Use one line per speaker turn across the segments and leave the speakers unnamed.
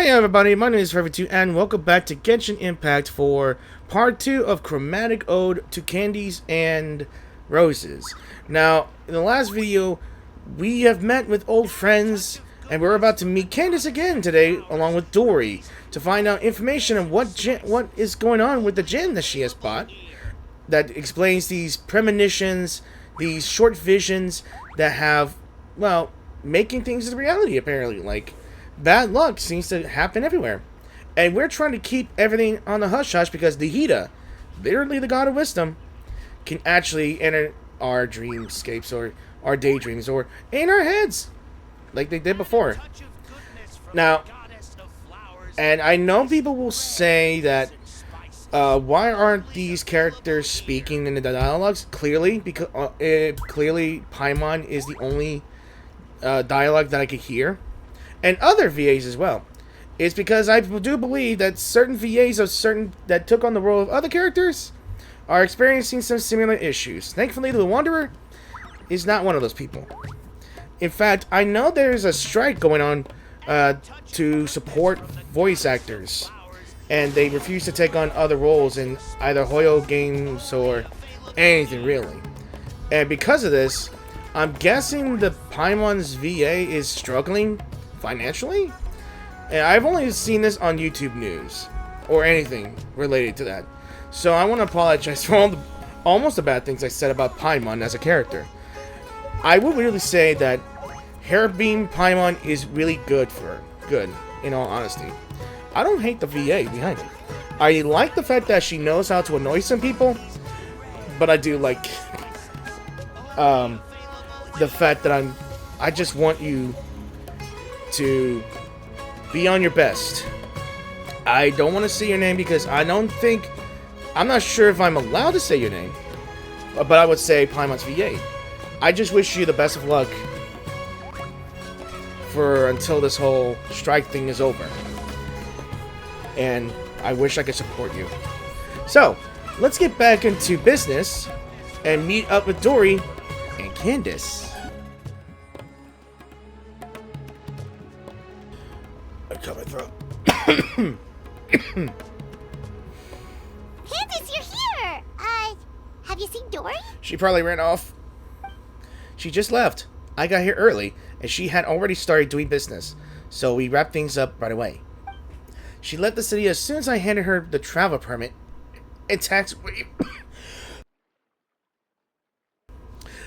Hey everybody, my name is Forever2 and welcome back to Genshin Impact for part 2 of Chromatic Ode to Candies and Roses. Now, in the last video, we have met with old friends and we're about to meet Candace again today along with Dory to find out information on what is going on with the gem that she has bought that explains these premonitions, these short visions that have, well, making things a reality apparently, like bad luck seems to happen everywhere. And we're trying to keep everything on the hush-hush because the Hida, literally the god of wisdom, can actually enter our dreamscapes or our daydreams or in our heads like they did before. Now, and I know people will say that why aren't these characters speaking in the dialogues? Clearly, because clearly Paimon is the only dialogue that I could hear. And other VAs as well. It's because I do believe that certain VAs that took on the role of other characters are experiencing some similar issues. Thankfully, the Wanderer is not one of those people. In fact, I know there's a strike going on to support voice actors, and they refuse to take on other roles in either Hoyo games or anything really. And because of this, I'm guessing the Paimon's VA is struggling financially? And I've only seen this on YouTube news or anything related to that. So I want to apologize for almost the bad things I said about Paimon as a character. I would really say that Hairbeam Paimon is really good for her. Good, in all honesty. I don't hate the VA behind it. I like the fact that she knows how to annoy some people, but I do like the fact that I just want you to be on your best. I don't want to say your name because I'm not sure if I'm allowed to say your name, but I would say Paimon's VA. I just wish you the best of luck until this whole strike thing is over, and I wish I could support you. So let's get back into business and meet up with Dory and Candace. Cut my throat.
Candice, you're here! Have you seen Dory?
She probably ran off. She just left. I got here early, and she had already started doing business, so we wrapped things up right away. She left the city as soon as I handed her the travel permit and tax.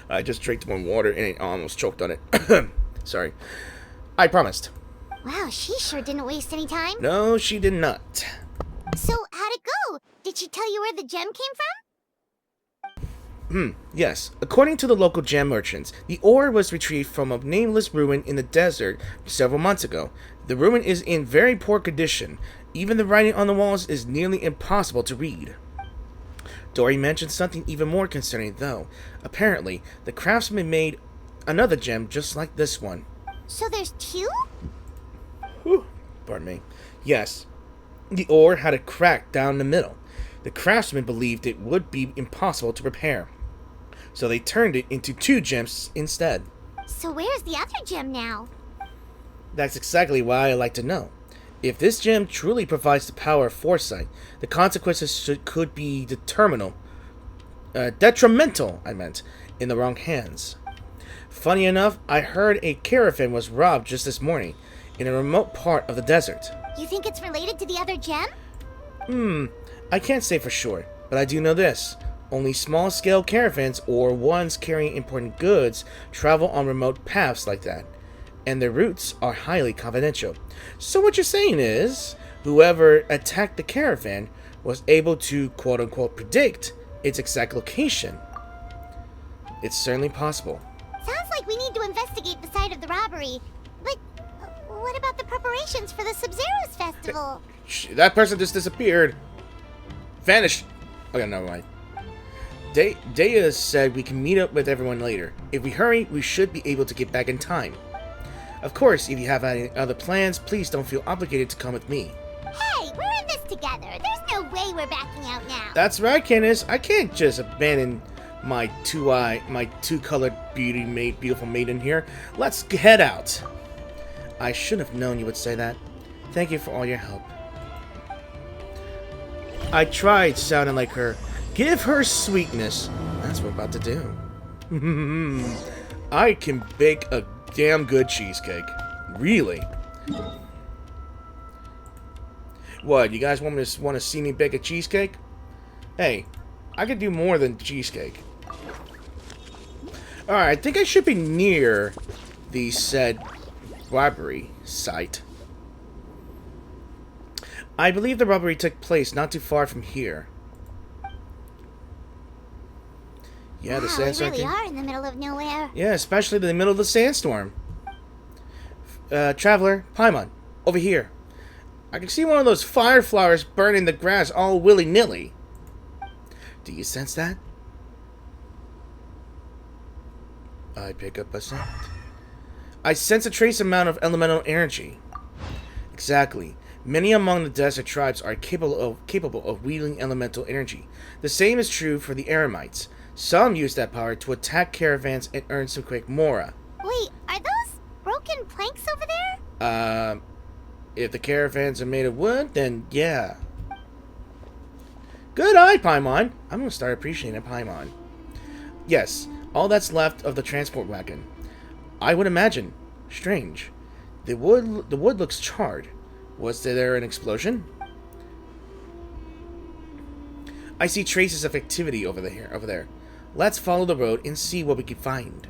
I just drank more water and I almost choked on it. Sorry. I promised.
Wow, she sure didn't waste any time.
No, she did not.
So, how'd it go? Did she tell you where the gem came from?
Yes. According to the local gem merchants, the ore was retrieved from a nameless ruin in the desert several months ago. The ruin is in very poor condition. Even the writing on the walls is nearly impossible to read. Dory mentioned something even more concerning, though. Apparently, the craftsman made another gem just like this one.
So there's two?
Whew, pardon me. Yes, the ore had a crack down the middle. The craftsman believed it would be impossible to repair, so they turned it into two gems instead.
So where's the other gem now?
That's exactly why I like to know. If this gem truly provides the power of foresight, the consequences could be detrimental, in the wrong hands. Funny enough, I heard a caravan was robbed just this morning in a remote part of the desert.
You think it's related to the other gem?
I can't say for sure, but I do know this. Only small-scale caravans or ones carrying important goods travel on remote paths like that, and their routes are highly confidential. So what you're saying is, whoever attacked the caravan was able to quote-unquote predict its exact location. It's certainly possible.
Sounds like we need to investigate the site of the robbery. But what about the preparations for the Sub-Zero's festival?
That person just disappeared. Vanished. Okay, never mind. Daya said we can meet up with everyone later. If we hurry, we should be able to get back in time. Of course, if you have any other plans, please don't feel obligated to come with me.
Hey, we're in this together. There's no way we're backing out now.
That's right, Candace. I can't just abandon my two-colored beautiful maiden here. Let's head out. I should have known you would say that. Thank you for all your help. I tried sounding like her. Give her sweetness. That's what we're about to do. I can bake a damn good cheesecake. Really? What, you guys want to see me bake a cheesecake? Hey, I could do more than cheesecake. Alright, I think I should be near the said robbery site. I believe the robbery took place not too far from here. Yeah, the sandstorm.
We really are in the middle of nowhere.
Yeah, especially in the middle of the sandstorm. Traveler, Paimon, over here. I can see one of those fire flowers burning the grass all willy-nilly. Do you sense that? I pick up a scent. I sense a trace amount of elemental energy. Exactly. Many among the desert tribes are capable of wielding elemental energy. The same is true for the Eremites. Some use that power to attack caravans and earn some quick mora.
Wait, are those broken planks over there?
If the caravans are made of wood, then yeah. Good eye, Paimon. I'm gonna start appreciating Paimon. Yes, all that's left of the transport wagon. I would imagine. Strange. The wood looks charred. Was there an explosion? I see traces of activity over there. Let's follow the road and see what we can find.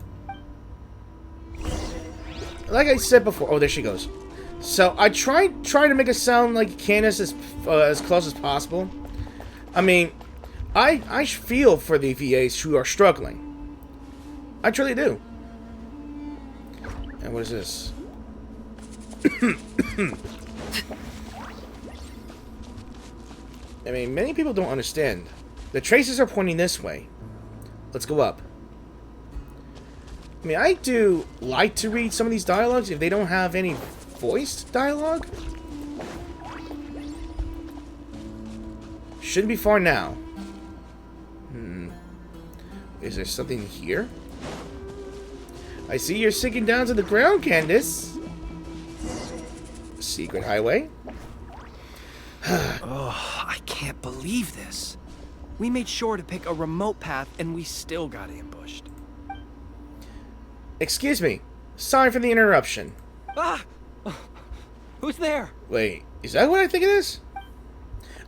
Like I said before, oh, there she goes. So I tried to make it sound like Candace as close as possible. I mean, I feel for the VAs who are struggling. I truly do. And what is this? I mean, many people don't understand. The traces are pointing this way. Let's go up. I mean, I do like to read some of these dialogues if they don't have any voiced dialogue. Shouldn't be far now. Is there something here? I see you're sinking down to the ground, Candace. Secret highway?
Oh, I can't believe this. We made sure to pick a remote path and we still got ambushed.
Excuse me. Sorry for the interruption.
Ah! Who's there?
Wait, is that what I think it is?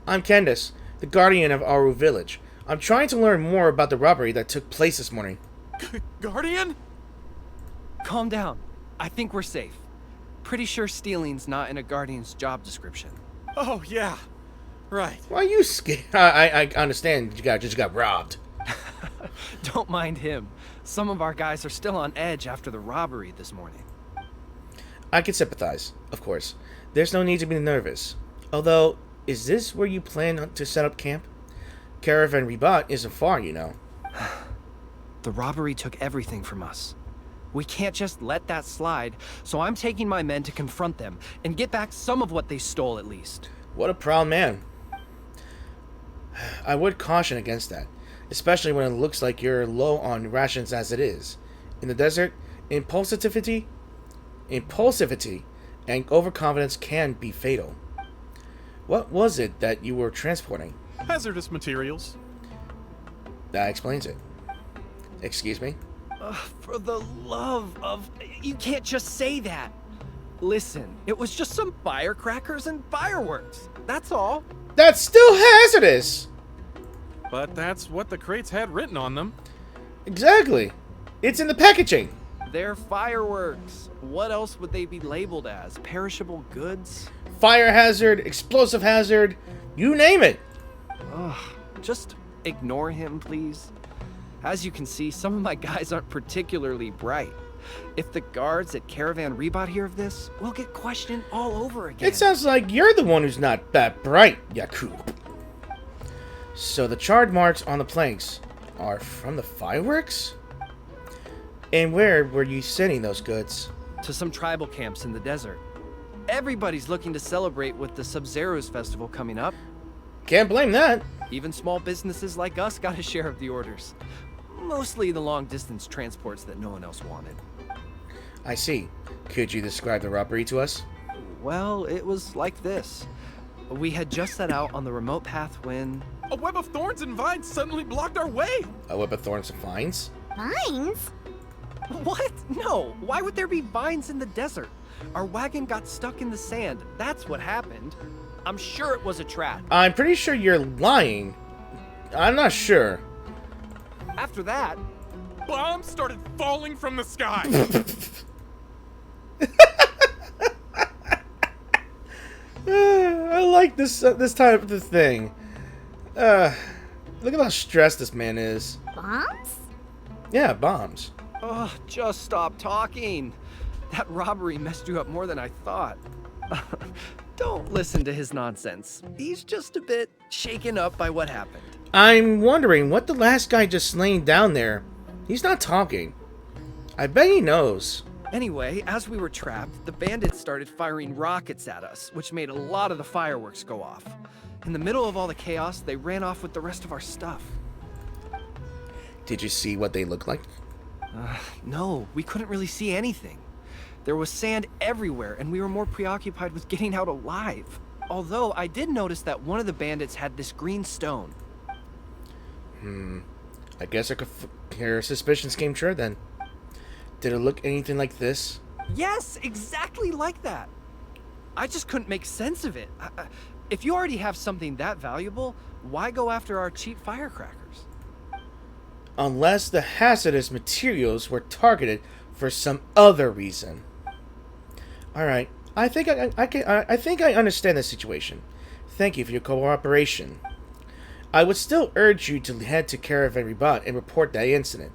I'm Candace, the guardian of Aru village. I'm trying to learn more about the robbery that took place this morning.
Guardian? Calm down. I think we're safe. Pretty sure stealing's not in a guardian's job description.
Oh, yeah. Right.
Why are you scared? I understand you just got robbed.
Don't mind him. Some of our guys are still on edge after the robbery this morning.
I can sympathize, of course. There's no need to be nervous. Although, is this where you plan to set up camp? Caravan Ribat isn't far, you know.
The robbery took everything from us. We can't just let that slide, so I'm taking my men to confront them and get back some of what they stole at least.
What a proud man. I would caution against that, especially when it looks like you're low on rations as it is. In the desert, impulsivity and overconfidence can be fatal. What was it that you were transporting?
Hazardous materials.
That explains it. Excuse me?
For the love of... You can't just say that. Listen, it was just some firecrackers and fireworks. That's all.
That's still hazardous!
But that's what the crates had written on them.
Exactly. It's in the packaging.
They're fireworks. What else would they be labeled as? Perishable goods?
Fire hazard, explosive hazard, you name it.
Ugh, just ignore him, please. As you can see, some of my guys aren't particularly bright. If the guards at Caravan Ribat hear of this, we'll get questioned all over again.
It sounds like you're the one who's not that bright, Yakub. So the charred marks on the planks are from the fireworks? And where were you sending those goods?
To some tribal camps in the desert. Everybody's looking to celebrate with the Sub-Zero's festival coming up.
Can't blame that.
Even small businesses like us got a share of the orders. Mostly the long-distance transports that no one else wanted.
I see. Could you describe the robbery to us?
Well, it was like this. We had just set out on the remote path when...
A web of thorns and vines suddenly blocked our way.
A web of thorns and vines?
Vines?
What? No, why would there be vines in the desert? Our wagon got stuck in the sand. That's what happened. I'm sure it was a trap.
I'm pretty sure you're lying. I'm not sure.
After that...
Bombs started falling from the sky.
I like this type of thing. Look at how stressed this man is.
Bombs?
Yeah, bombs.
Oh, just stop talking. That robbery messed you up more than I thought. Don't listen to his nonsense. He's just a bit shaken up by what happened.
I'm wondering what the last guy just laying down there. He's not talking. I bet he knows.
Anyway, as we were trapped, the bandits started firing rockets at us, which made a lot of the fireworks go off. In the middle of all the chaos, they ran off with the rest of our stuff.
Did you see what they look like?
No, we couldn't really see anything. There was sand everywhere, and we were more preoccupied with getting out alive. Although, I did notice that one of the bandits had this green stone.
I guess our suspicions came true then. Did it look anything like this?
Yes, exactly like that. I just couldn't make sense of it. If you already have something that valuable, why go after our cheap firecrackers?
Unless the hazardous materials were targeted for some other reason. Alright, I think I understand the situation. Thank you for your cooperation. I would still urge you to head to Caravan Rebut and report that incident.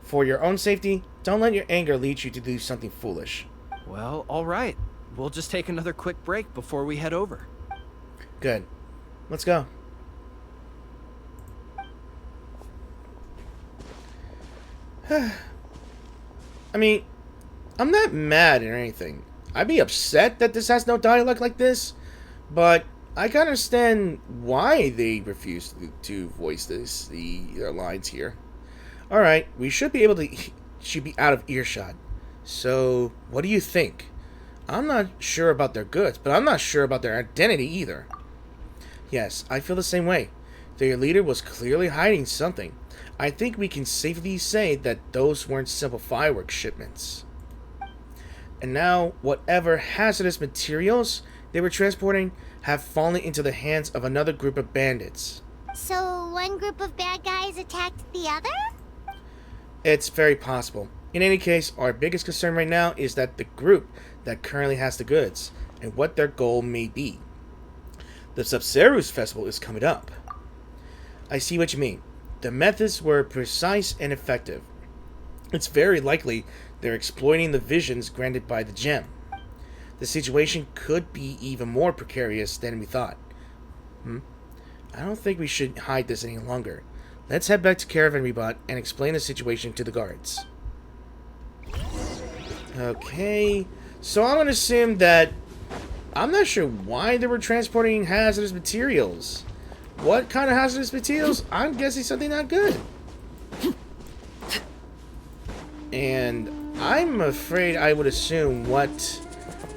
For your own safety, don't let your anger lead you to do something foolish.
Well, all right. We'll just take another quick break before we head over.
Good. Let's go. I mean, I'm not mad or anything. I'd be upset that this has no dialogue like this, but I can understand why they refuse to voice their lines here. Alright, we should be out of earshot. So, what do you think? I'm not sure about their goods, but I'm not sure about their identity either. Yes, I feel the same way. Their leader was clearly hiding something. I think we can safely say that those weren't simple fireworks shipments. And now, whatever hazardous materials they were transporting have fallen into the hands of another group of bandits.
So one group of bad guys attacked the other?
It's very possible. In any case, our biggest concern right now is that the group that currently has the goods and what their goal may be. The Sabzeruz festival is coming up. I see what you mean. The methods were precise and effective. It's very likely they're exploiting the visions granted by the gem. The situation could be even more precarious than we thought. I don't think we should hide this any longer. Let's head back to Caravan Rebut and explain the situation to the guards. Okay, so I'm going to assume that... I'm not sure why they were transporting hazardous materials. What kind of hazardous materials? I'm guessing something not good. And I'm afraid I would assume what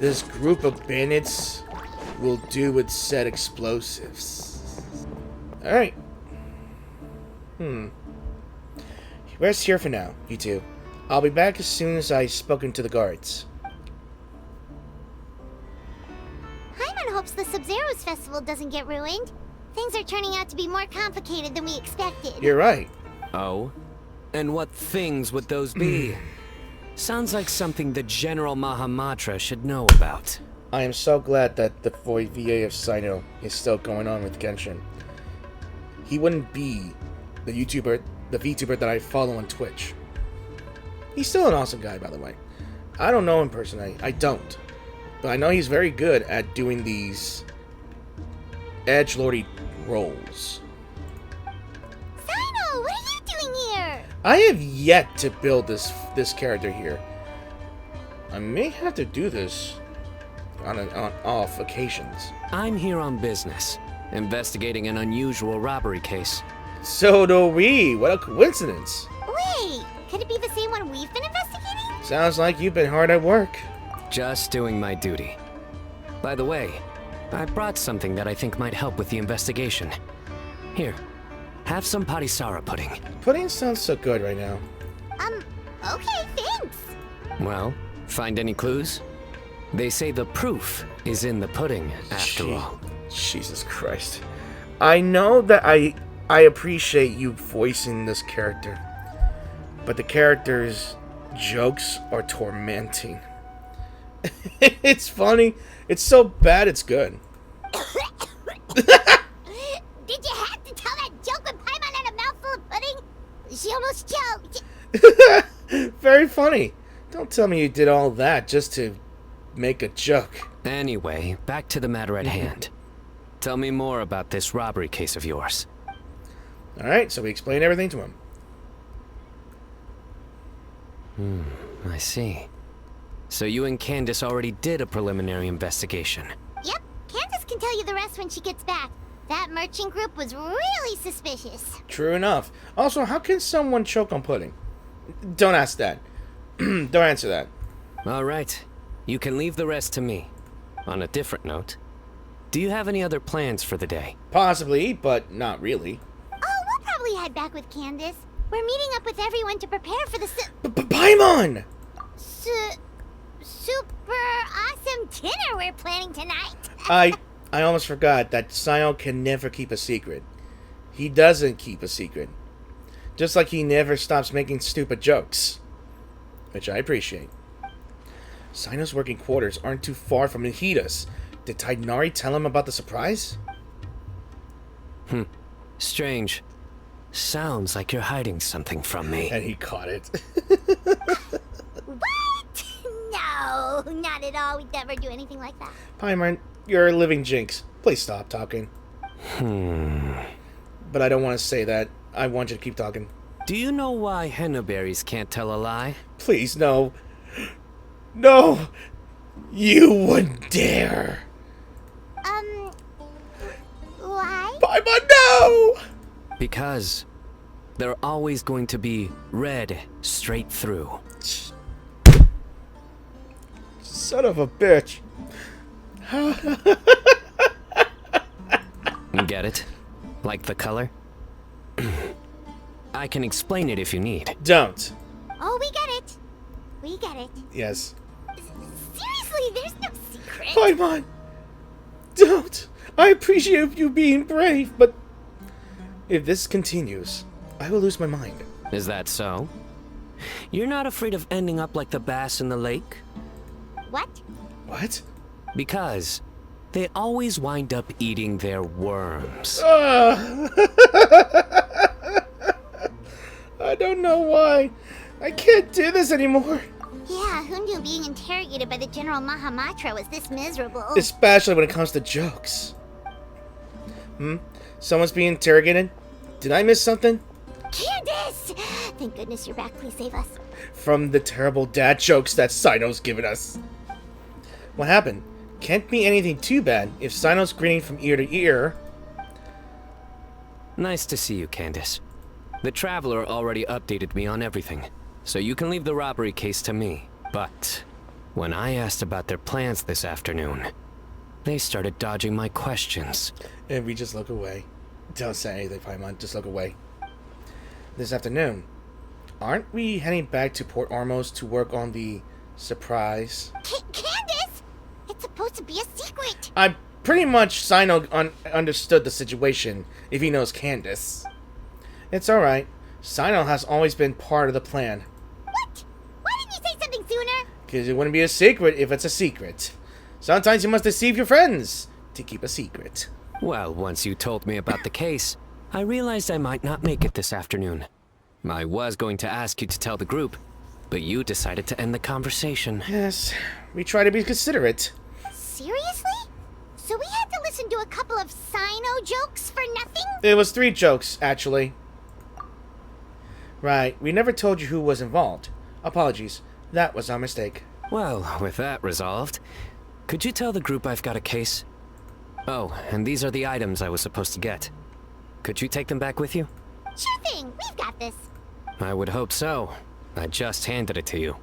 this group of bandits will do with said explosives. Alright. Rest here for now, you two. I'll be back as soon as I've spoken to the guards.
Paimon hopes the Sabzeruz festival doesn't get ruined. Things are turning out to be more complicated than we expected.
You're right.
Oh? And what things would those be? Sounds like something the General Mahamatra should know about.
I am so glad that the VA of Cyno is still going on with Genshin. He wouldn't be the VTuber that I follow on Twitch. He's still an awesome guy, by the way. I don't know him personally. I don't. But I know he's very good at doing these edgelordy roles.
Cyno, what are you doing here?
I have yet to build this character here. I may have to do this on off occasions.
I'm here on business, investigating an unusual robbery case.
So do we. What a coincidence.
Wait, could it be the same one we've been investigating?
Sounds like you've been hard at work.
Just doing my duty. By the way, I brought something that I think might help with the investigation. Here, have some patisara pudding.
Pudding sounds so good right now.
Okay, thanks.
Well, find any clues? They say the proof is in the pudding, after
Gee,
all.
Jesus Christ. I know that I appreciate you voicing this character, but the character's jokes are tormenting. It's funny. It's so bad it's good.
Did you have to tell that joke when Paimon had a mouthful of pudding? She almost choked.
Very funny. Don't tell me you did all that just to make a joke.
Anyway, back to the matter at hand. Tell me more about this robbery case of yours.
Alright, so we explained everything to him.
I see. So you and Candace already did a preliminary investigation.
Yep, Candace can tell you the rest when she gets back. That merchant group was really suspicious.
True enough. Also, how can someone choke on pudding? Don't ask that. Don't answer that.
All right. You can leave the rest to me. On a different note, do you have any other plans for the day?
Possibly, but not really.
Oh, we'll probably head back with Candace. We're meeting up with everyone to prepare for the
Paimon!
super awesome dinner we're planning tonight.
I almost forgot that Cyno can never keep a secret. He doesn't keep a secret. Just like he never stops making stupid jokes. Which I appreciate. Cyno's working quarters aren't too far from Nihida's. Did Tainari tell him about the surprise?
Strange. Sounds like you're hiding something from me.
And he caught it.
What? No, not at all. We'd never do anything like that.
Paimon, you're a living jinx. Please stop talking. But I don't want to say that. I want you to keep talking.
Do you know why henna berries can't tell a lie?
Please, no. No! You wouldn't dare!
Why?
Paimon, no!
Because they're always going to be red straight through.
Son of a bitch.
Get it? Like the color? I can explain it if you need.
Don't.
Oh, we get it. We get it.
Yes.
Seriously, there's no secret.
Paimon! Don't! I appreciate you being brave, but if this continues, I will lose my mind.
Is that so? You're not afraid of ending up like the bass in the lake?
What?
What?
Because they always wind up eating their worms.
I don't know why. I can't do this anymore.
Yeah, who knew being interrogated by the General Mahamatra was this miserable?
Especially when it comes to jokes. Someone's being interrogated? Did I miss something?
Candace! Thank goodness you're back. Please save us.
From the terrible dad jokes that Cyno's given us. What happened? Can't be anything too bad if Cyno's grinning from ear to ear.
Nice to see you, Candace. The Traveler already updated me on everything, so you can leave the robbery case to me. But when I asked about their plans this afternoon, they started dodging my questions.
And we just look away. Don't say anything, Paimon. Just look away. This afternoon, aren't we heading back to Port Ormos to work on the surprise?
Candace! It's supposed to be a secret.
I pretty much Cyno understood the situation if he knows Candace. It's alright. Cyno has always been part of the plan.
What? Why didn't you say something sooner?
Because it wouldn't be a secret if it's a secret. Sometimes you must deceive your friends to keep a secret.
Well, once you told me about the case, I realized I might not make it this afternoon. I was going to ask you to tell the group, but you decided to end the conversation.
Yes, we try to be considerate.
Seriously? So we had to listen to a couple of Cyno jokes for nothing?
It was 3 jokes, actually. Right, we never told you who was involved. Apologies, that was our mistake.
Well, with that resolved, could you tell the group I've got a case? Oh, and these are the items I was supposed to get. Could you take them back with you?
Sure thing, we've got this.
I would hope so. I just handed it to you.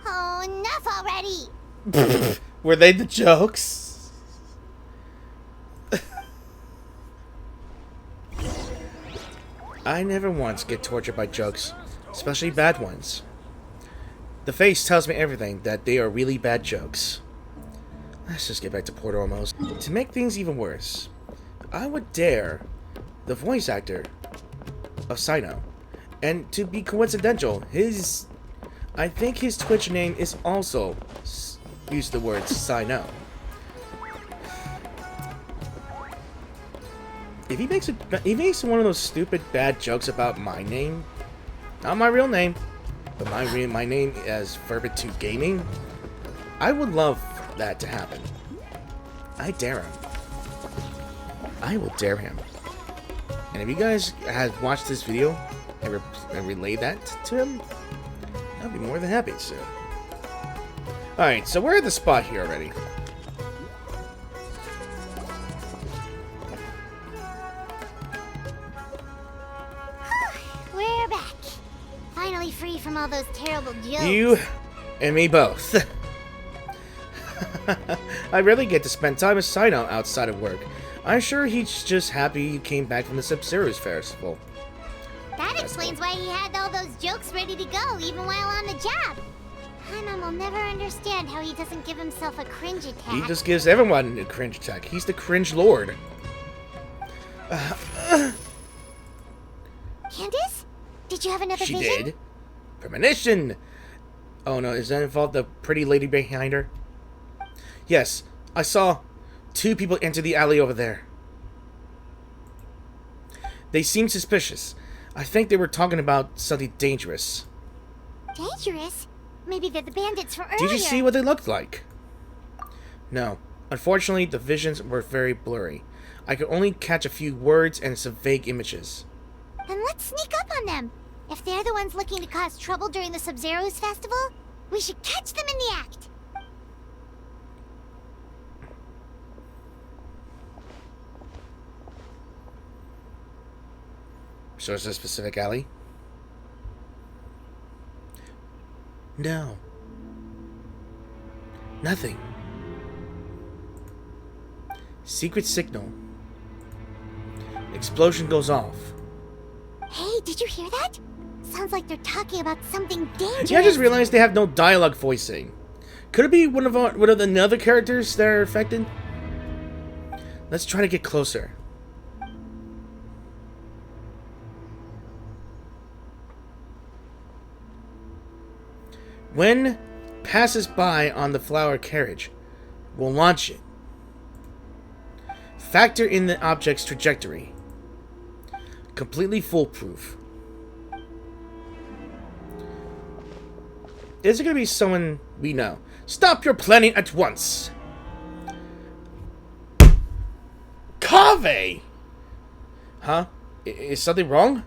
Oh, enough already.
Were they the jokes? I never once get tortured by jokes, especially bad ones. The face tells me everything, that they are really bad jokes. Let's just get back to Port Ormos. To make things even worse, I would dare the voice actor of Cyno, and to be coincidental, I think his Twitch name is also use the word Cyno. If he makes one of those stupid bad jokes about my name, not my real name, but my name as Verbitude Gaming, I would love that to happen. I dare him. I will dare him. And if you guys have watched this video and relay that to him, I'll be more than happy to. Alright, so we're at the spot here already.
We're back. Finally free from all those terrible jokes.
You and me both. I rarely get to spend time with Cyno outside of work. I'm sure he's just happy he came back from the Sub-Zero's festival.
That explains why he had all those jokes ready to go, even while on the job. Paimon will never understand how he doesn't give himself a cringe attack.
He just gives everyone a cringe attack. He's the cringe lord.
Candice? Did you have another
She
vision?
did. Premonition! Oh no, does that involve the pretty lady behind her? Yes, I saw 2 people enter the alley over there. They seemed suspicious. I think they were talking about something dangerous.
Dangerous? Maybe they're the bandits from earlier.
Did you see what they looked like? No. Unfortunately, the visions were very blurry. I could only catch a few words and some vague images.
Then let's sneak up on them. If they're the ones looking to cause trouble during the Sub-Zero's festival, we should catch them in the act.
So is there a specific alley? No. Nothing. Secret signal. Explosion goes off.
Hey, did you hear that? Sounds like they're talking about something dangerous.
Yeah, I just realized they have no dialogue voicing. Could it be one of the other characters that are affected? Let's try to get closer. When passes by on the flower carriage, we'll launch it. Factor in the object's trajectory. Completely foolproof. Is it going to be someone we know? Stop your planning at once! Kaveh! Huh? Is something wrong?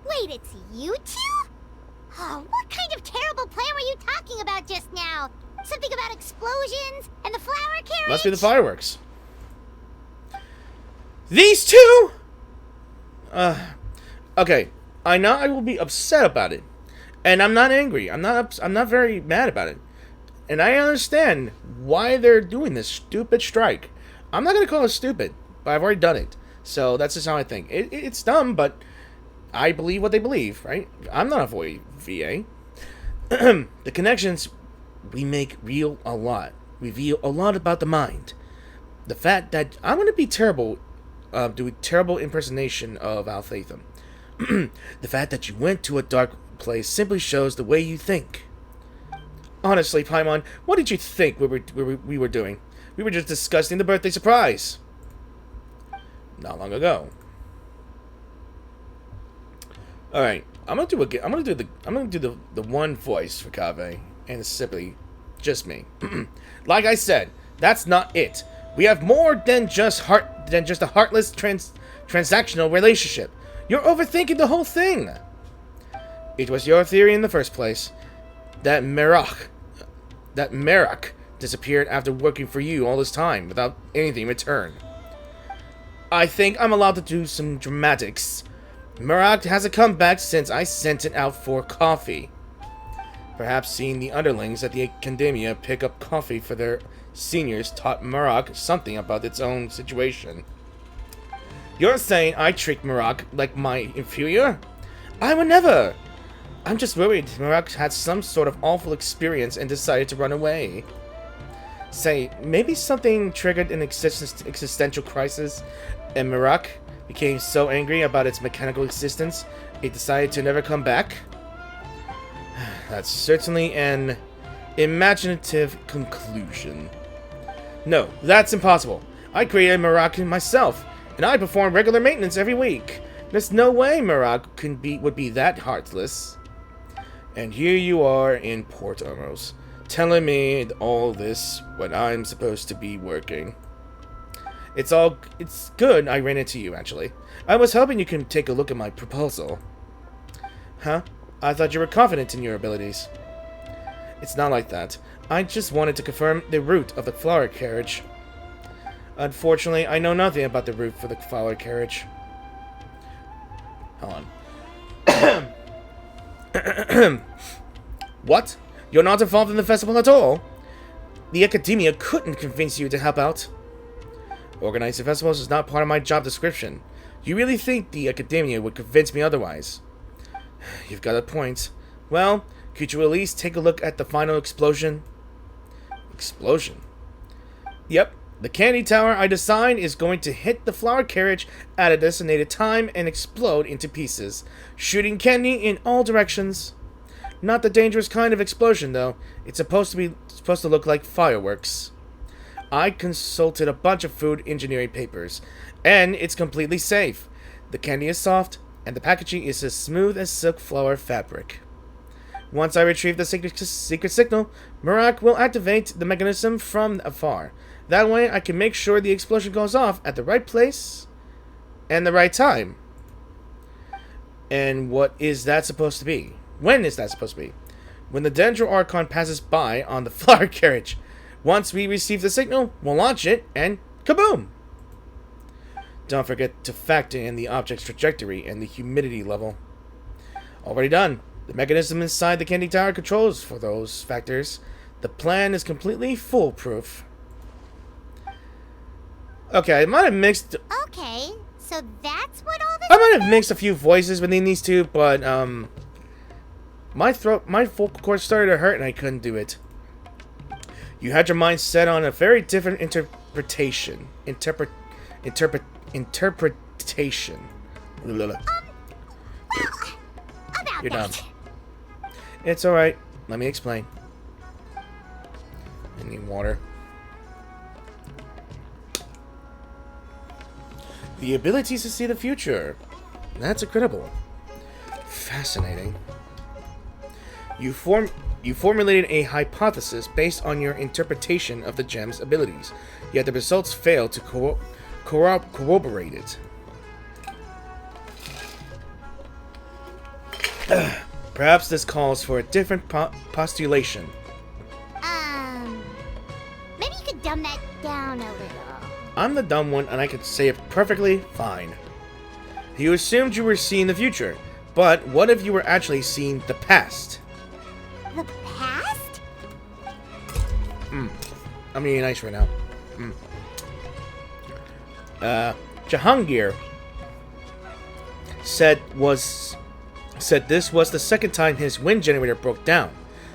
Wait, it's you two? Oh, what kind of terrible plan were you talking about just now? Something about explosions and the flower carriage?
Must be the fireworks. These two? Okay. I know I will be upset about it. And I'm not angry. I'm not very mad about it. And I understand why they're doing this stupid strike. I'm not going to call it stupid, but I've already done it. So that's just how I think. It's dumb, but I believe what they believe, right? I'm not a VA. The connections we make reveal a lot about the mind. The fact that I'm going to be terrible, do a terrible impersonation of Alphatham. The fact that you went to a dark place simply shows the way you think. Honestly, Paimon, what did you think we were doing? We were just discussing the birthday surprise. Not long ago. All right, I'm gonna do the one voice for Kaveh, and it's simply just me. Like I said, that's not it. We have more than just a heartless transactional relationship. You're overthinking the whole thing. It was your theory in the first place that Merak disappeared after working for you all this time without anything in return. I think I'm allowed to do some dramatics. Merak hasn't come back since I sent it out for coffee. Perhaps seeing the underlings at the Academia pick up coffee for their seniors taught Merak something about its own situation. You're saying I tricked Marak like my inferior? I would never! I'm just worried Marak had some sort of awful experience and decided to run away. Say, maybe something triggered an existential crisis, and Marak became so angry about its mechanical existence, it decided to never come back? That's certainly an imaginative conclusion. No, that's impossible. I created Marak myself, and I perform regular maintenance every week. There's no way Marak would be that heartless. And here you are in Port Ormos, telling me all this when I'm supposed to be working. It's good I ran into you, actually. I was hoping you can take a look at my proposal. Huh? I thought you were confident in your abilities. It's not like that. I just wanted to confirm the route of the flower carriage. Unfortunately, I know nothing about the route for the flower carriage. Hold on. What? You're not involved in the festival at all? The Academia couldn't convince you to help out. Organizing festivals is not part of my job description. You really think the Academia would convince me otherwise? You've got a point. Well, could you at least take a look at the final explosion? Explosion? Yep. The candy tower I designed is going to hit the flower carriage at a designated time and explode into pieces, shooting candy in all directions. Not the dangerous kind of explosion, though. It's supposed to look like fireworks. I consulted a bunch of food engineering papers, and it's completely safe. The candy is soft, and the packaging is as smooth as silk flower fabric. Once I retrieve the secret signal, Marak will activate the mechanism from afar. That way, I can make sure the explosion goes off at the right place and the right time. And what is that supposed to be? When is that supposed to be? When the Dendro Archon passes by on the flower carriage. Once we receive the signal, we'll launch it, and kaboom! Don't forget to factor in the object's trajectory and the humidity level. Already done. The mechanism inside the candy tower controls for those factors. The plan is completely foolproof. Okay, I might have mixed...
Okay, so that's what all this...
I might have mixed a few voices between these two, but, my vocal cords started to hurt and I couldn't do it. You had your mind set on a very different interpretation. Interpretation.
Well, about
You're dumb.
that.
It's alright. Let me explain. I need water. The ability to see the future. That's incredible. Fascinating. You formulated a hypothesis based on your interpretation of the gem's abilities, yet the results fail to corroborate it. Perhaps this calls for a different postulation.
Maybe you could dumb that down a little.
I'm the dumb one, and I could say it perfectly fine. You assumed you were seeing the future, but what if you were actually seeing the past?
The past?
I'm being nice right now. Jahangir said this was the second time his wind generator broke down.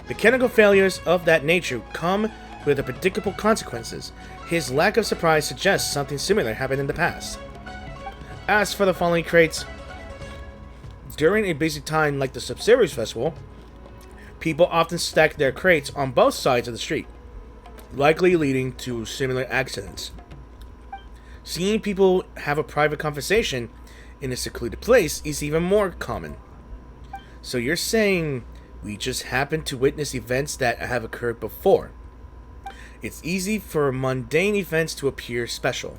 Mechanical failures of that nature come with the predictable consequences. His lack of surprise suggests something similar happened in the past. As for the following crates, during a busy time like the Sub-Series Festival, people often stack their crates on both sides of the street, likely leading to similar accidents. Seeing people have a private conversation in a secluded place is even more common. So you're saying we just happen to witness events that have occurred before. It's easy for mundane events to appear special.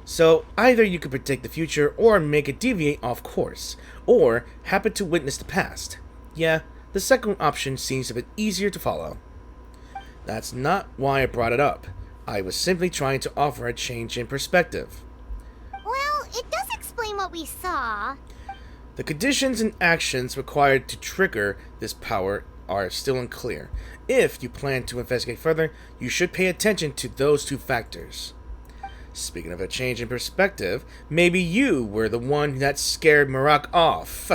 So either you could predict the future or make it deviate off course, or happen to witness the past. Yeah, the second option seems a bit easier to follow. That's not why I brought it up. I was simply trying to offer a change in perspective.
Well, it does explain what we saw.
The conditions and actions required to trigger this power are still unclear. If you plan to investigate further, you should pay attention to those two factors. Speaking of a change in perspective, maybe you were the one that scared Marak off.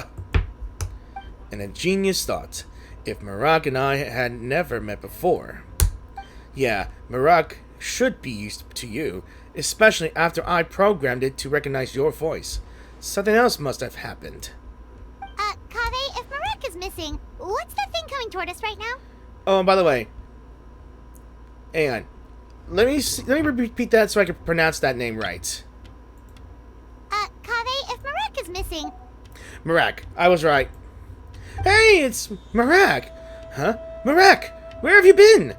And a genius thought. If Marak and I had never met before. Yeah, Marak should be used to you, especially after I programmed it to recognize your voice. Something else must have happened.
Kaveh, if Marak is missing, what's that thing coming toward us right now?
Oh, and by the way, hang on. Let me repeat that so I can pronounce that name right.
Kaveh, if Marak is missing...
Marak, I was right. Hey, it's Marak! Huh? Marak! Where have you been?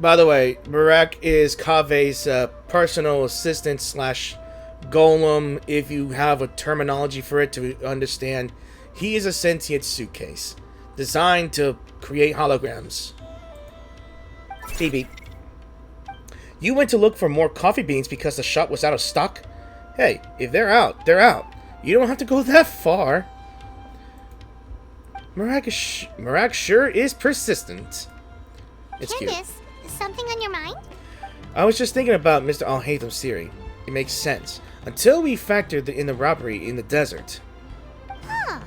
By the way, Marak is Kaveh's personal assistant slash golem, if you have a terminology for it to understand. He is a sentient suitcase, designed to create holograms. Beep beep. You went to look for more coffee beans because the shop was out of stock? Hey, if they're out, they're out. You don't have to go that far. Marak sure is persistent. It's cute.
Candace, something on your mind?
I was just thinking about Mr. Al-Haytham's theory. It makes sense. Until we factored in the robbery in the desert.
Huh.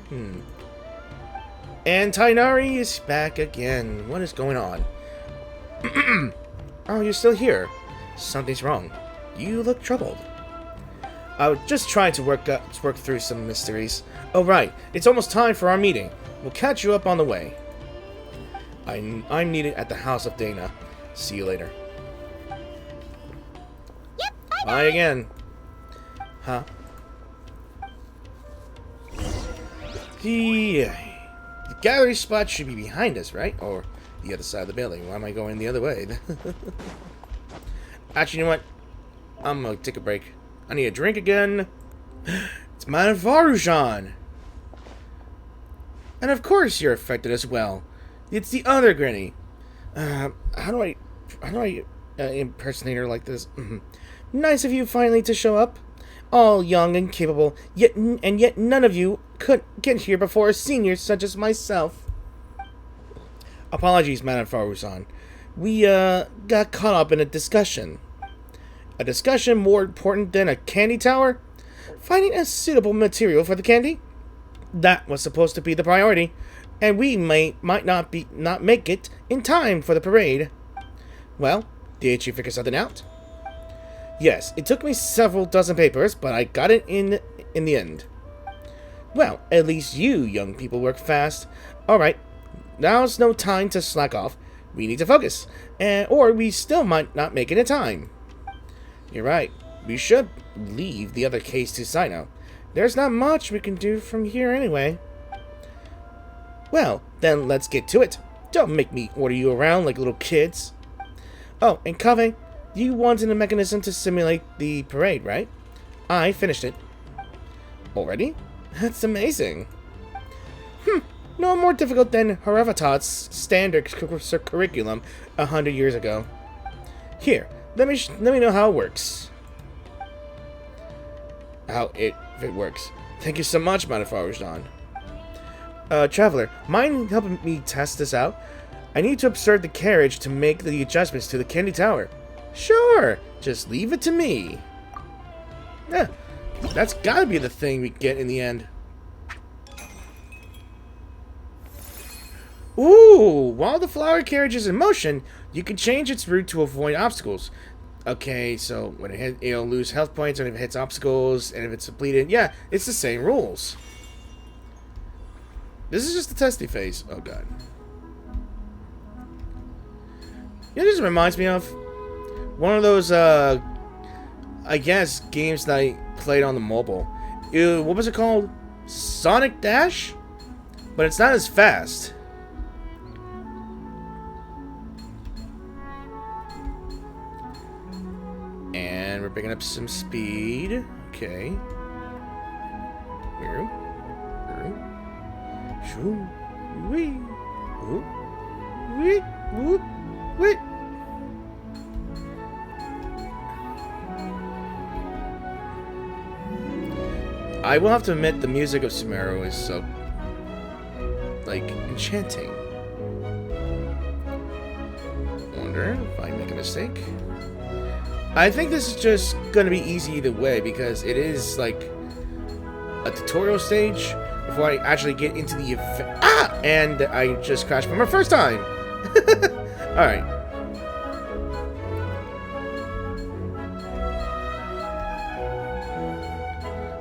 And Tainari is back again. What is going on? Oh, you're still here. Something's wrong. You look troubled. I was just trying to work through some mysteries. Oh, right. It's almost time for our meeting. We'll catch you up on the way. I'm needed at the house of Dana. See you later.
Yep, bye-bye.
Bye again. Huh? The gallery spot should be behind us, right? Or the other side of the building. Why am I going the other way? Actually, you know what? I'm gonna take a break. I need a drink again. It's Madame Varujan. And of course you're affected as well. It's the other Granny. How do I impersonate her like this? Nice of you finally to show up. All young and capable, yet none of you could get here before a senior such as myself. Apologies, Madame Faruzan. We got caught up in a discussion. A discussion more important than a candy tower? Finding a suitable material for the candy? That was supposed to be the priority, and we might not make it in time for the parade. Well, did you figure something out? Yes, it took me several dozen papers, but I got it in the end. Well, at least you young people work fast. Alright, now's no time to slack off. We need to focus, or we still might not make it in time. You're right, we should leave the other case to Cyno. There's not much we can do from here anyway. Well, then let's get to it. Don't make me order you around like little kids. Oh, and Kaveh, you wanted a mechanism to simulate the parade, right? I finished it. Already? That's amazing. No more difficult than Haravatat's standard curriculum 100 years ago. Here, let me know how it works. If it works. Thank you so much, Madame Faruzan. Traveler, mind helping me test this out? I need to observe the carriage to make the adjustments to the Candy Tower. Sure, just leave it to me. Yeah, that's gotta be the thing we get in the end. Ooh, while the flower carriage is in motion, you can change its route to avoid obstacles. Okay, so when it hits, it'll lose health points, and if it hits obstacles, and if it's depleted, yeah, it's the same rules. This is just the testing phase. Oh god. You know, this reminds me of one of those, I guess, games that I played on the mobile. What was it called? Sonic Dash? But it's not as fast. And we're picking up some speed. Okay. Shoo. Wee. Whoop. Wee. Whoop. Wee. I will have to admit the music of Sumeru is so, like, enchanting. Wonder if I make a mistake. I think this is just gonna be easy either way because it is like a tutorial stage before I actually get into the event. Ah! And I just crashed for my first time. Alright.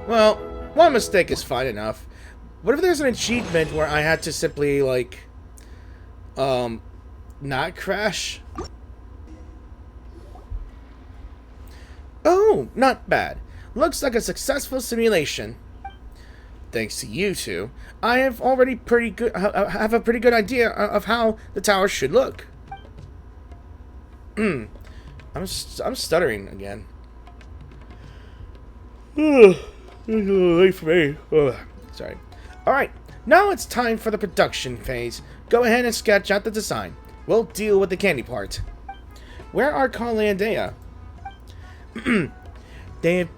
Well, one mistake is fine enough. What if there's an achievement where I had to simply, like, not crash? Oh, not bad. Looks like a successful simulation. Thanks to you two, I have already have a pretty good idea of how the tower should look. I'm stuttering again. It's a little late for me. Sorry. Alright, now it's time for the production phase. Go ahead and sketch out the design. We'll deal with the candy part. Where are Carl and Dea? They've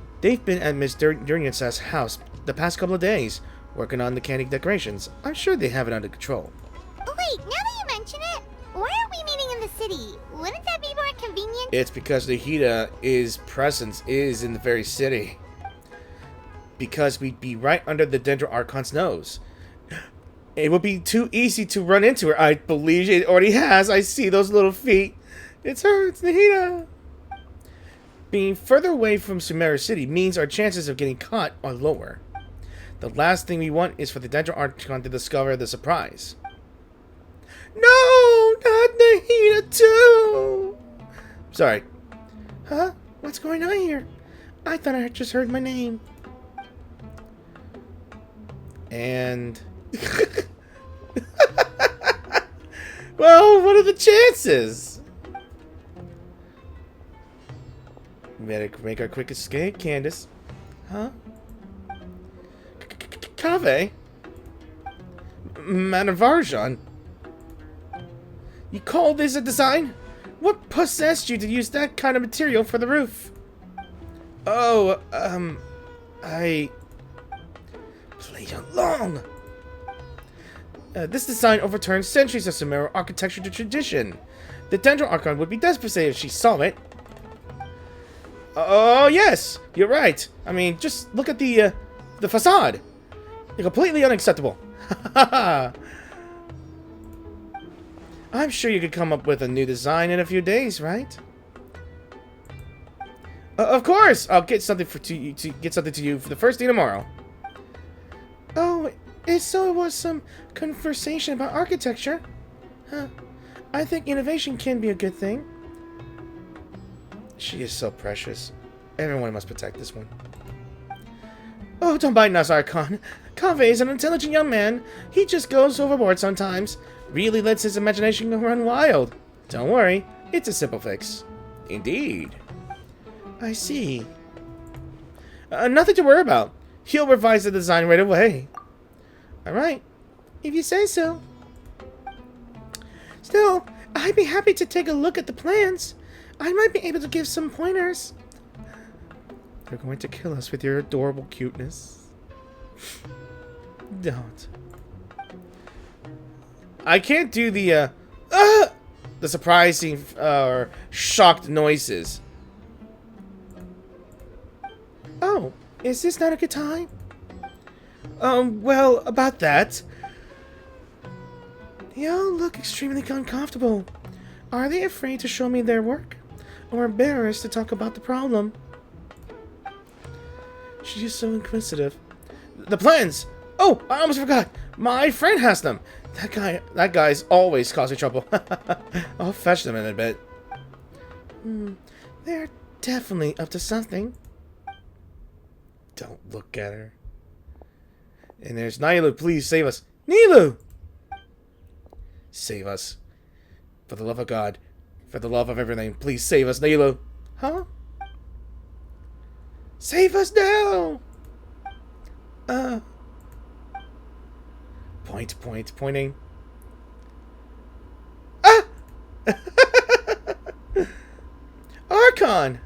been at Miss Durnia's house the past couple of days, working on the candy decorations. I'm sure they have it under control.
Oh wait, now that you mention it, why aren't we meeting in the city? Wouldn't that be more convenient?
It's because the Hida's presence is in the very city. Because we'd be right under the Dendro Archon's nose. It would be too easy to run into her. I believe it already has. I see those little feet. It's her. It's Nahida. Being further away from Sumeru City means our chances of getting caught are lower. The last thing we want is for the Dendro Archon to discover the surprise. No! Not Nahida too! Sorry. Huh? What's going on here? I thought I just heard my name. And... well, what are the chances? We better make our quick escape, Candace. Huh? Kave? Manavarjan? You call this a design? What possessed you to use that kind of material for the roof? Oh, I... Play along! This design overturns centuries of Sumeru architecture to tradition. The Dendro Archon would be devastated if she saw it. Oh, yes! You're right. I mean, just look at the facade. They're completely unacceptable. I'm sure you could come up with a new design in a few days, right? Of course! I'll get something to you for the first thing tomorrow. Oh, so it was some conversation about architecture? Huh. I think innovation can be a good thing. She is so precious. Everyone must protect this one. Oh, don't bite us, Archon. Kave is an intelligent young man. He just goes overboard sometimes. Really lets his imagination run wild. Don't worry, it's a simple fix. Indeed. I see. Nothing to worry about. He'll revise the design right away. Alright, if you say so. Still, I'd be happy to take a look at the plans. I might be able to give some pointers. You're going to kill us with your adorable cuteness. Don't. I can't do the surprising or shocked noises. Oh, is this not a good time? Well, about that. They all look extremely uncomfortable. Are they afraid to show me their work? Or embarrassed to talk about the problem? She is so inquisitive. The plans! Oh, I almost forgot! My friend has them! That guy's always causing trouble. I'll fetch them in a bit. They're definitely up to something. Don't look at her. And there's Nilu, please save us. Nilu! Save us. For the love of God. For the love of everything. Please save us, Nilu. Huh? Save us now! Pointing. Ah! Archon!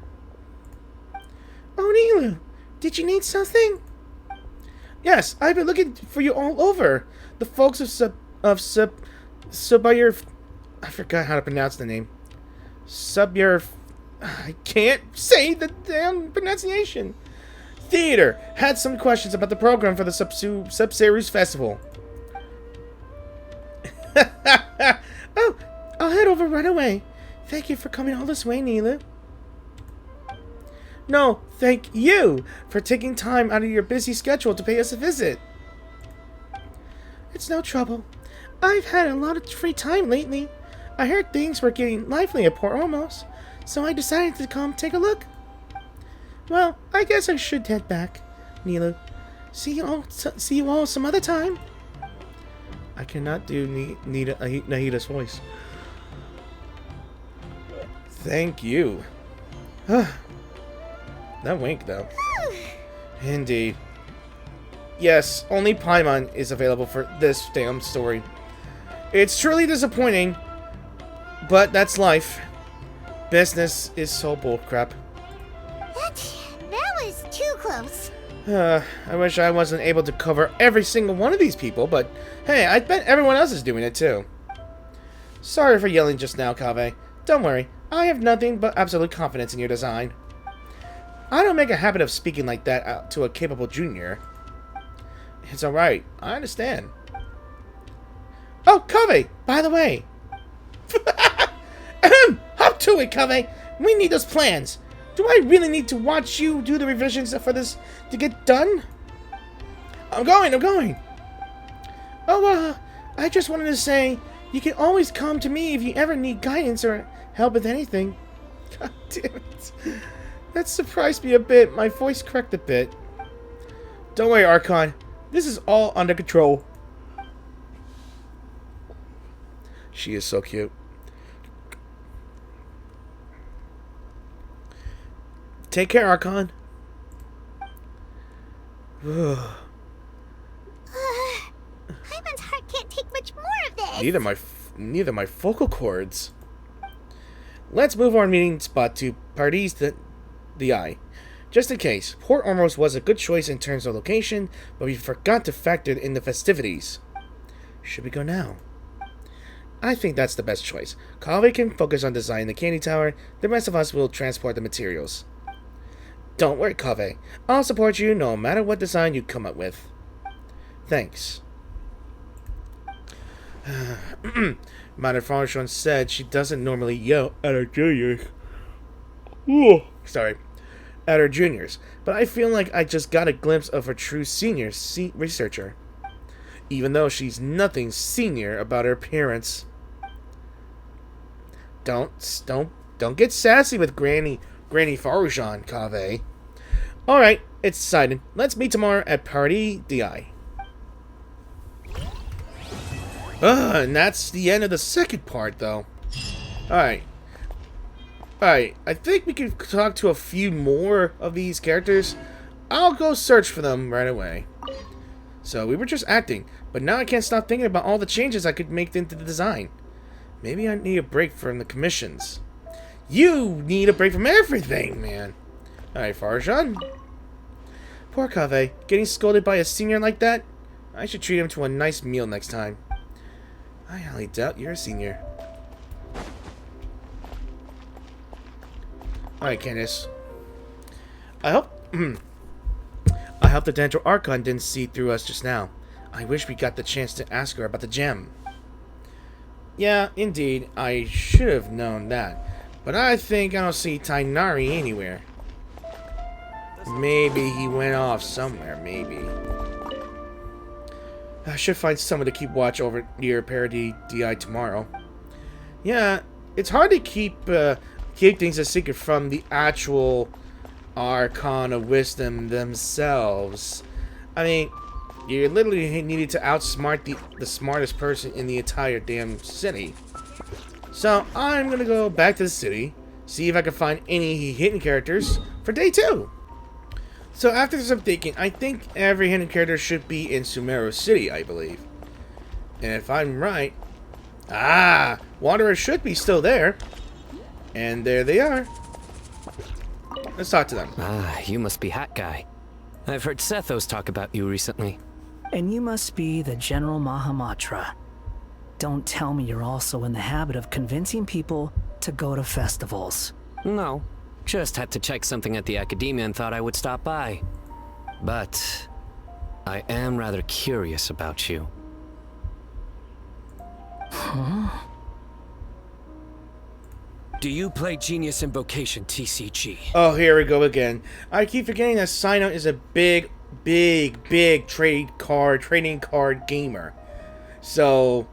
Oh, Nilu, did you need something? Yes, I've been looking for you all over. The folks of Subayur... I forgot how to pronounce the name. Subayur I can't say the damn pronunciation. Theater had some questions about the program for the Sub-Series Festival. Oh, I'll head over right away. Thank you for coming all this way, Neela. No, thank you for taking time out of your busy schedule to pay us a visit. It's no trouble. I've had a lot of free time lately. I heard things were getting lively at Port Ormos, so I decided to come take a look. Well, I guess I should head back, Neela. See you all some other time. I cannot do Nahida's voice. Thank you. That wink, though. Indeed. Yes, only Paimon is available for this damn story. It's truly disappointing, but that's life. Business is so bullcrap.
That was too close.
I wish I wasn't able to cover every single one of these people, but hey, I bet everyone else is doing it too. Sorry for yelling just now, Kaveh. Don't worry, I have nothing but absolute confidence in your design. I don't make a habit of speaking like that to a capable junior. It's alright, I understand. Oh, Kaveh, by the way. Hop to it, Kaveh. We need those plans. Do I really need to watch you do the revisions for this to get done? I'm going. Oh, I just wanted to say, you can always come to me if you ever need guidance or help with anything. God damn it. That surprised me a bit. My voice cracked a bit. Don't worry, Archon. This is all under control. She is so cute. Take care, Archon.
Paimon's heart can't take much more of this.
Neither my vocal cords. Let's move our meeting spot to Paradis the Eye. Just in case, Port Ormos was a good choice in terms of location, but we forgot to factor in the festivities. Should we go now? I think that's the best choice. Kaveh can focus on designing the candy tower. The rest of us will transport the materials. Don't worry, Kaveh. I'll support you no matter what design you come up with. Thanks. Madame Franchon said she doesn't normally yell at her juniors. At her juniors, but I feel like I just got a glimpse of her true senior researcher. Even though she's nothing senior about her appearance. Don't get sassy with Granny Faroujan, Kaveh. Alright, it's decided. Let's meet tomorrow at Paradis d'Ai. And that's the end of the second part, though. Alright, I think we can talk to a few more of these characters. I'll go search for them right away. So, we were just acting, but now I can't stop thinking about all the changes I could make into the design. Maybe I need a break from the commissions. You need a break from everything, man. Alright, Faroujan. Poor Kaveh, getting scolded by a senior like that? I should treat him to a nice meal next time. I highly doubt you're a senior. Alright, Candace. I hope the Dendro Archon didn't see through us just now. I wish we got the chance to ask her about the gem. Yeah, indeed, I should have known that. But I think I don't see Tighnari anywhere. Maybe he went off somewhere, maybe. I should find someone to keep watch over near Paradis d'Ai tomorrow. Yeah, it's hard to keep things a secret from the actual Archon of Wisdom themselves. I mean, you literally needed to outsmart the smartest person in the entire damn city. So, I'm gonna go back to the city, see if I can find any hidden characters for day 2. So, after some thinking, I think every hidden character should be in Sumeru City, I believe. And if I'm right... Wanderer should be still there. And there they are. Let's talk to them.
You must be Hat Guy. I've heard Sethos talk about you recently.
And you must be the General Mahamatra. Don't tell me you're also in the habit of convincing people to go to festivals.
No, just had to check something at the Academia and thought I would stop by. But I am rather curious about you.
Do you play Genius Invocation, TCG?
Oh, here we go again. I keep forgetting that Cyno is a big trading card gamer. So,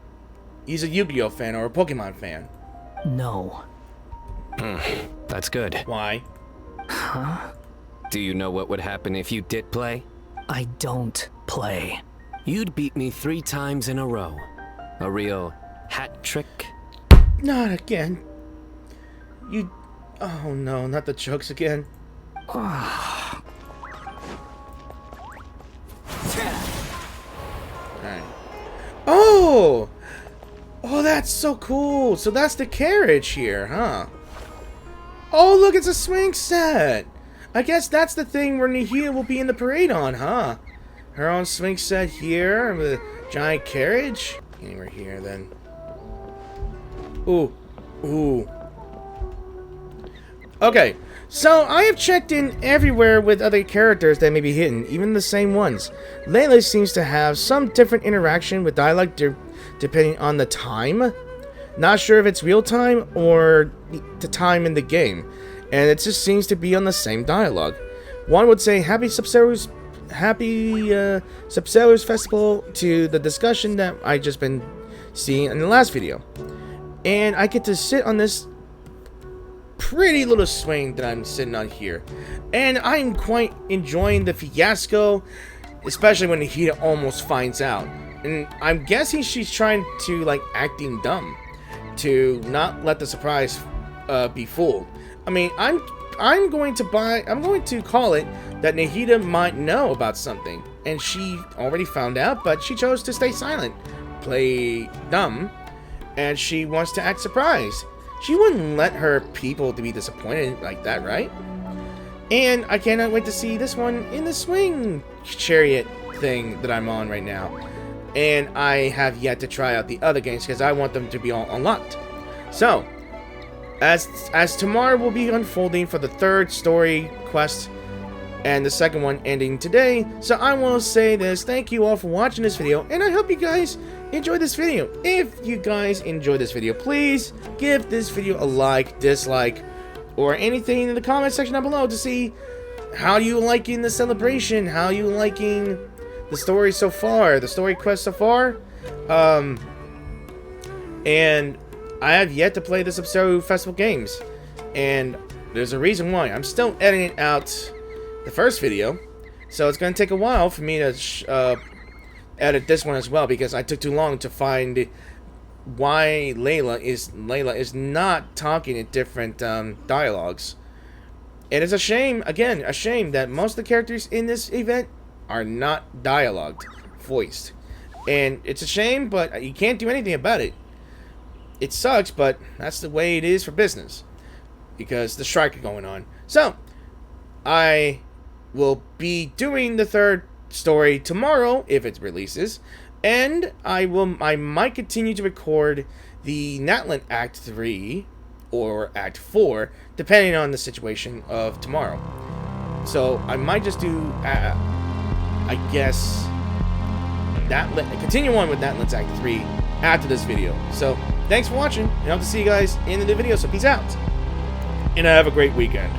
he's a Yu-Gi-Oh fan or a Pokemon fan.
No.
That's good.
Why?
Do you know what would happen if you did play?
I don't play.
You'd beat me 3 times in a row. A real hat trick?
Not again. You... Oh no, not the jokes again. Alright. Oh! Oh, that's so cool. So that's the carriage here, huh? Oh, look, it's a swing set. I guess that's the thing where Nahida will be in the parade on, huh? Her own swing set here with a giant carriage. Anywhere here, then. Ooh. Ooh. Okay, so I have checked in everywhere with other characters that may be hidden, even the same ones. Layla seems to have some different interaction with dialogue depending on the time. Not sure if it's real time or the time in the game, and it just seems to be on the same dialogue. One would say happy Subsailors Festival to the discussion that I just been seeing in the last video. And I get to sit on this pretty little swing that I'm sitting on here. And I'm quite enjoying the fiasco, especially when Nahida almost finds out. And I'm guessing she's trying to, like, acting dumb to not let the surprise be fooled. I mean, I'm going to call it that Nahida might know about something, and she already found out, but she chose to stay silent, play dumb, and she wants to act surprised. She wouldn't let her people to be disappointed like that, right? And I cannot wait to see this one in the swing chariot thing that I'm on right now. And I have yet to try out the other games because I want them to be all unlocked. So, as tomorrow will be unfolding for the 3rd story quest and the 2nd one ending today, so I will say this: thank you all for watching this video, and I hope you guys enjoyed this video. If you guys enjoyed this video, please give this video a like, dislike, or anything in the comment section down below to see how you liking the celebration, how you liking the story so far, the story quest so far. And I have yet to play the Sub-Zero Festival games, and there's a reason why. I'm still editing out the first video, so it's going to take a while for me to edit this one as well, because I took too long to find why Layla is not talking in different dialogues. And it's a shame, again, a shame that most of the characters in this event are not dialogued, voiced. And it's a shame, but you can't do anything about it. It sucks, but that's the way it is for business, because the strike is going on. So, I will be doing the 3rd story tomorrow if it releases, and I might continue to record the Natlan Act 3 or Act 4 depending on the situation of tomorrow. So I might just do I guess continue on with Natlan's Act 3 after this video. So thanks for watching, and I hope to see you guys in the new video. So peace out, and have a great weekend.